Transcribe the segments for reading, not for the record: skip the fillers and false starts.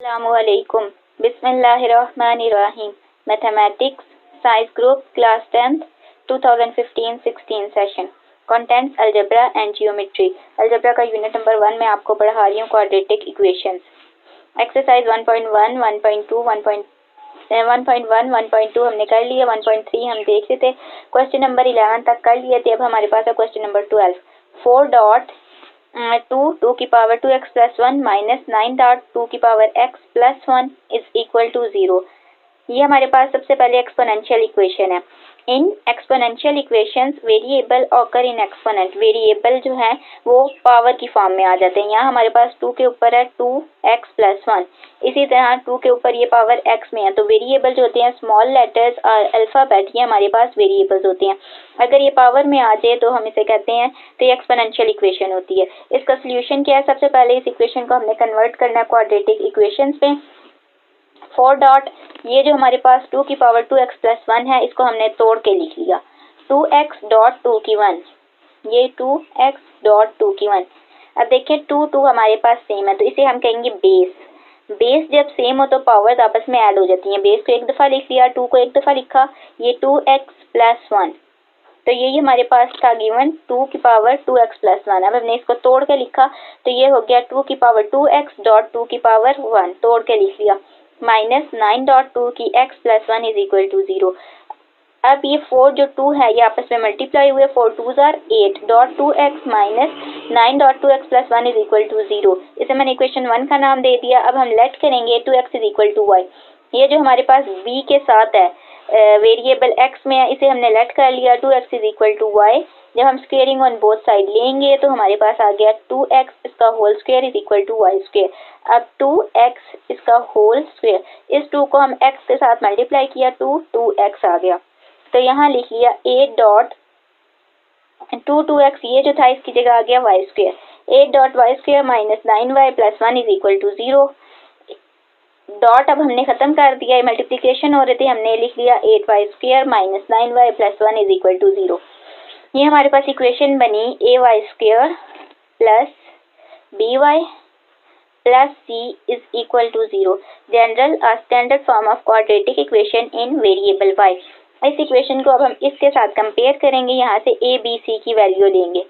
अस्सलामुअलैकुम बिस्मिल्लाहिर्रहमानिर्रहीम। Mathematics science group class 10th 2015-16 session contents algebra and geometry. Algebra का unit number 1 में आपको पढ़ा रही हूँ क्वाड्रेटिक इक्वेशंस। एक्सरसाइज 1.1, 1.2, 1.1, 1.2 हमने कर लिया, 1.3 हम देख रहे थे। क्वेश्चन नंबर 11 तक कर लिए थे। अब हमारे पास है क्वेश्चन नंबर 12। 4 डॉट 2 की power 2x plus 1 minus 9 dot 2 की power x plus 1 is equal to 0। ये हमारे पास सबसे पहले एक्सपोनेंशियल इक्वेशन है। In exponential equations variable occur in exponent. Variable जो है वो पावर की फॉर्म में आ जाते हैं। यहाँ हमारे पास 2 के ऊपर है 2x प्लस 1, इसी तरह 2 के ऊपर ये पावर x में है। तो वेरिएबल जो होते हैं स्मॉल लेटर्स और अल्फाबेट, ये हमारे पास वेरिएबल्स होते हैं। अगर ये पावर में आ जाए तो हम इसे कहते हैं, तो ये एक्सपोनेंशियल इक्वेशन होती है। इसका सोल्यूशन क्या है? सबसे पहले इस इक्वेशन को हमने कन्वर्ट करना है क्वाड्रेटिक इक्वेशंस पे। 4 डॉट ये जो हमारे पास 2 की पावर 2x प्लस 1 है, इसको हमने तोड़ के लिख लिया 2x डॉट 2 की 1, ये 2x डॉट 2 की 1। अब देखिए 2 हमारे पास सेम है, तो इसे हम कहेंगे बेस। बेस जब सेम हो तो पावर्स आपस में ऐड हो जाती हैं। बेस को एक दफ़ा लिख लिया, 2 को एक दफ़ा लिखा, ये 2x प्लस 1। तो यही हमारे पास था गिवन 2 की पावर 2x प्लस 1। अब हमने इसको तोड़ के लिखा तो ये हो गया 2 की पावर 2x डॉट 2 की पावर 1, तोड़ के लिख लिया, माइनस 9 डॉट 2 की x plus 1 is equal to 0। अब ये 4 जो 2 है ये आपस में मल्टीप्लाई हुए, 4 2s are 8 dot 2x minus 9 dot 2x plus 1 is equal to 0। इसे मैंने इक्वेशन 1 का नाम दे दिया। अब हम लेट करेंगे 2x is equal to y। ये जो हमारे पास b के साथ है वेरिएबल x में है, इसे हमने लेट कर लिया 2x is equal to y। जब हम स्क्वेयरिंग ऑन बोथ साइड लेंगे तो हमारे पास आ गया 2x इसका whole square is equal to y square. अब 2x इसका होल स्क्वायर, इस 2 को हम x के साथ मल्टीप्लाई किया, 2x आ गया। तो यहाँ लिख लिया 8 डॉट 2x, ये जो था इसकी जगह आ गया y square. 8 dot y square minus 9y plus 1 is equal to 0। Dot अब हमने खत्म कर दिया, मल्टीप्लिकेशन हो रहे थे, हमने लिख लिया 8y square minus 9y plus 1 is equal to 0। ये हमारे पास इक्वेशन बनी ay square plus by plus c is equal to 0। General standard form of quadratic equation in variable y। इस इक्वेशन को अब हम इसके साथ कंपेयर करेंगे। यहाँ से a b c की वैल्यू लेंगे।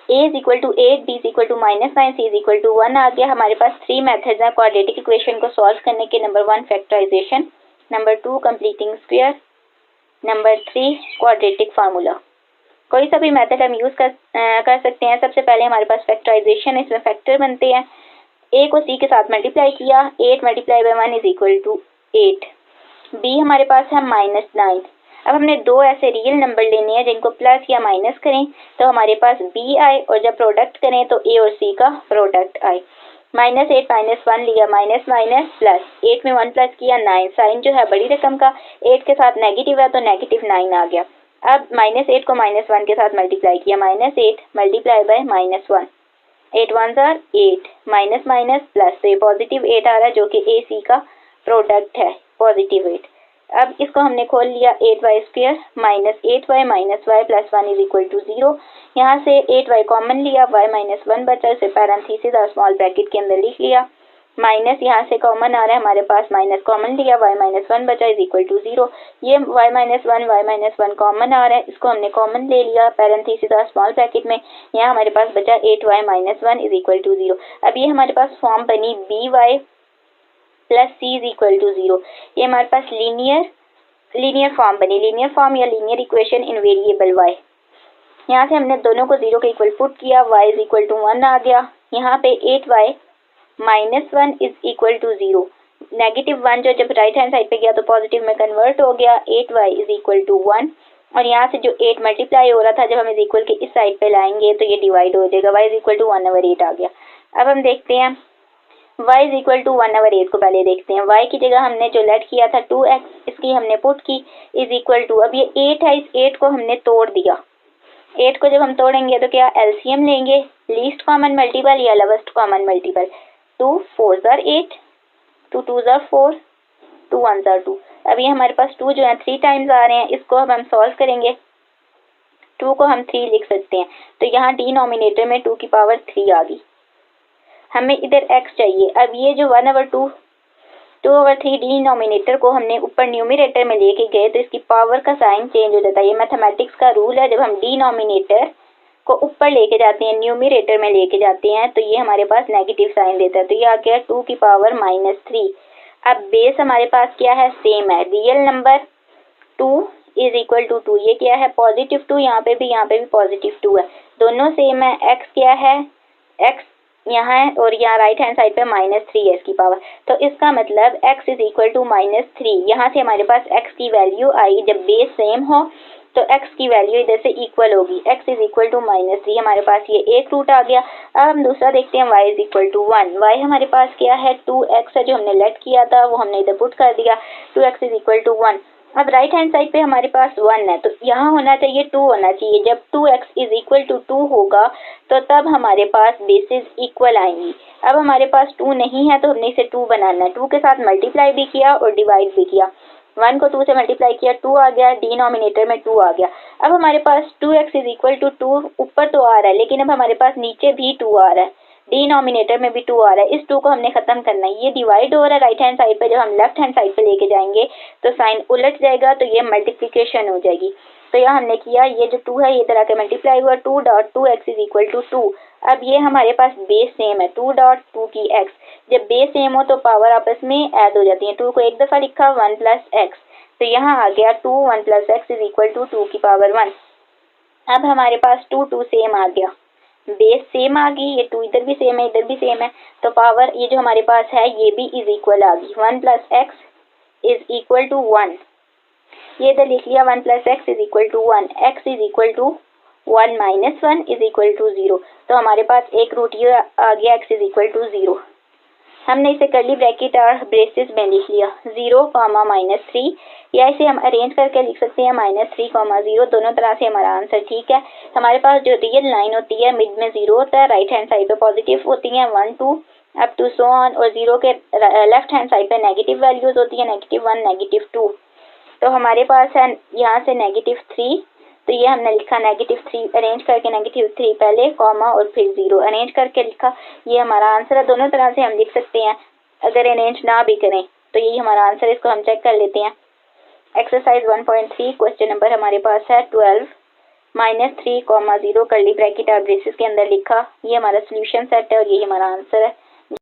a is equal to 8, b is equal to minus 9, c is equal to 1 आ गया। हमारे पास 3 मेथड्स हैं क्वाड्रेटिक इक्वेशन को सॉल्व करने के। Number 1 factorisation, number 2 completing square, number 3 quadratic formula. कोई सा भी मेथड हम यूज कर सकते हैं। सबसे पहले हमारे पास फैक्टराइजेशन, इसमें फैक्टर बनते हैं। a को c के साथ मल्टीप्लाई किया, 8 multiply by 1 is equal to 8। b हमारे पास है माइनस 9। अब हमने दो ऐसे रियल नंबर लेने हैं जिनको प्लस या माइनस करें तो हमारे पास b आए, और जब प्रोडक्ट करें तो a और c का प्रोडक्ट आए। माइनस 8 माइनस 1 लिया, माइनस माइनस प्लस, 8 में 1 प्लस किया 9, साइन जो है बड़ी रकम का 8 के साथ नेगेटिव है तो नेगेटिव 9 आ गया। अब माइनस 8 को माइनस 1 के साथ मल्टीप्लाई किया, minus 8 multiply by minus 1, 8 1 are 8, minus minus plus, तो ये पॉजिटिव 8 आ रहा है जो कि ए सी का प्रोडक्ट है, पॉजिटिव 8। अब इसको हमने खोल लिया 8y square minus 8y minus y plus 1 is equal to 0। यहाँ से 8y कॉमन लिया, y माइनस 1 बचा, उसे पैरेंथेसिस और स्मॉल ब्रैकेट के अंदर लिख लिया। माइनस यहाँ से कॉमन आ रहा है हमारे पास, माइनस कॉमन लिया, y माइनस 1 बचा इज इक्वल टू 0। ये y माइनस 1 कॉमन आ रहा है, इसको हमने कॉमन ले लिया पैरेंथेसिस और स्मॉल ब्रैकेट में। यहाँ हमारे पास बचा 8y minus 1 is equal to 0। अब ये हमारे पास फॉर्म बनी by plus c is equal to 0। ये हमारे पास लीनियर फॉर्म बनी, लीनियर फॉर्म या linear equation in variable y। यहाँ से हमने दोनों को 0 के इक्वल पुट किया, y इज इक्वल टू 1 आ गया। यहाँ पे 8y minus 1 is equal to 0। Negative 1 जो जब राइट हैंड साइड पे गया तो पॉजिटिव में कन्वर्ट हो गया, 8y इज इक्वल टू 1। और यहाँ से जो 8 मल्टीप्लाई हो रहा था जब हम इज इक्वल के इस साइड पे लाएंगे तो ये डिवाइड हो जाएगा, y इज इक्वल टू 1/8 आ गया। अब हम देखते हैं y इज इक्वल टू 1/8 को पहले देखते हैं। y की जगह हमने जो लेट किया था 2x, इसकी हमने पुट की इज इक्वल टू, अब ये 8 है, इस 8 को हमने तोड़ दिया। 8 को जब हम तोड़ेंगे तो क्या एलसीएम लेंगे, लीस्ट कॉमन मल्टीपल या lowest common multiple. 2 4s are 8, 2 2s are 4, 2 1s are 2। अब ये हमारे पास 2 जो है 3 टाइम्स आ रहे हैं, इसको अब हम सॉल्व करेंगे। 2 को हम 3 लिख सकते हैं, तो यहाँ डिनोमिनेटर में 2 की पावर 3 आ गई। हमें इधर x चाहिए। अब ये जो 1/2 2/3 डिनोमिनेटर को हमने ऊपर न्यूमरेटर में लेके गए तो इसकी पावर का साइन चेंज हो जाता है। ये मैथमेटिक्स का रूल है, जब हम डिनोमिनेटर को ऊपर लेके जाते हैं, न्यूमरेटर में लेके जाते हैं, तो ये हमारे पास नेगेटिव साइन देता है। तो ये आ गया 2 की पावर -3। अब बेस हमारे पास क्या है, सेम है, real number 2 is equal to 2। ये क्या है, पॉजिटिव 2, यहाँ पे भी पॉजिटिव 2 है, दोनों सेम है। x क्या है, x यहाँ है और यहाँ राइट हैंड साइड पे -3 है इसकी पावर। तो इसका मतलब x इज इक्वल टू -3। यहाँ से हमारे पास x की वैल्यू आई, जब बेस सेम हो तो x की वैल्यू इधर से इक्वल होगी। x इज इक्वल टू -3 हमारे पास ये एक रूट आ गया। अब हम दूसरा देखते हैं, y is equal to 1। y हमारे पास क्या है, 2x है, जो हमने लेट किया था वो हमने इधर पुट कर दिया। 2x is equal to 1। अब राइट हैंड साइड पे हमारे पास 1 है, तो यहाँ होना चाहिए 2 होना चाहिए। जब 2x इज इक्वल टू 2 होगा तो तब हमारे पास बेसिस इक्वल आएंगी। अब हमारे पास 2 नहीं है तो हमने इसे 2 बनाना है। 2 के साथ मल्टीप्लाई भी किया और डिवाइड भी किया। 1 को 2 से मल्टीप्लाई किया, 2 आ गया, डिनोमिनेटर में 2 आ गया। अब हमारे पास 2x इज इक्वल टू 2 ऊपर तो आ रहा है, लेकिन अब हमारे पास नीचे भी 2 आ रहा है, डिनोमिनेटर में भी 2 आ रहा है। इस 2 को हमने खत्म करना है। ये डिवाइड हो रहा है राइट हैंड साइड पे, जब हम लेफ्ट हैंड साइड पे लेके जाएंगे तो साइन उलट जाएगा, तो ये मल्टीप्लिकेशन हो जाएगी। तो यहाँ हमने किया, ये जो 2 है ये तरह के मल्टीप्लाई हुआ, 2.2x इज इक्वल टू 2। अब ये हमारे पास बेस सेम है, 2.2 की x। जब बेस सेम हो तो पावर आपस में ऐड हो जाती है। 2 को एक दफा लिखा, 1 प्लस x, तो यहाँ आ गया 2 1 plus x is equal to 2 की पावर 1। अब हमारे पास 2 सेम आ गया, बेस सेम आ गई, ये 2 इधर भी सेम है इधर भी सेम है, तो पावर ये जो हमारे पास है ये भी इज इक्वल आ गई। 1 plus x is equal to 1, ये इधर लिख लिया, 1 plus x is equal to 1। x is equal to 1 minus 1 is equal to 0। तो हमारे पास एक रूट ये आ गया, x इज इक्वल टू 0। हमने इसे कर्ली ब्रैकेट और ब्रेसेस में लिख लिया, 0, -3, या इसे हम अरेंज करके लिख सकते हैं -3, 0। दोनों तरह से हमारा आंसर ठीक है। हमारे पास जो रियल लाइन होती है मिड में 0 होता है, राइट हैंड साइड पे पॉजिटिव होती हैं 1 2 अप टू सो ऑन, और 0 के लेफ्ट हैंड साइड पे नेगेटिव वैल्यूज होती है, -1 -2। तो हमारे पास है यहाँ से -3, तो ये हमने लिखा -3 अरेंज करके, -3 पहले कॉमा और फिर 0 अरेंज करके लिखा। ये हमारा आंसर है। दोनों तरह से हम लिख सकते हैं, अगर अरेंज ना भी करें तो यही हमारा आंसर है। इसको हम चेक कर लेते हैं। एक्सरसाइज 1.3 क्वेश्चन नंबर हमारे पास है 12 -3, 0 कर्ली ब्रैकेट और ब्रेसेस के अंदर लिखा। ये हमारा सोल्यूशन सेट है और यही हमारा आंसर है।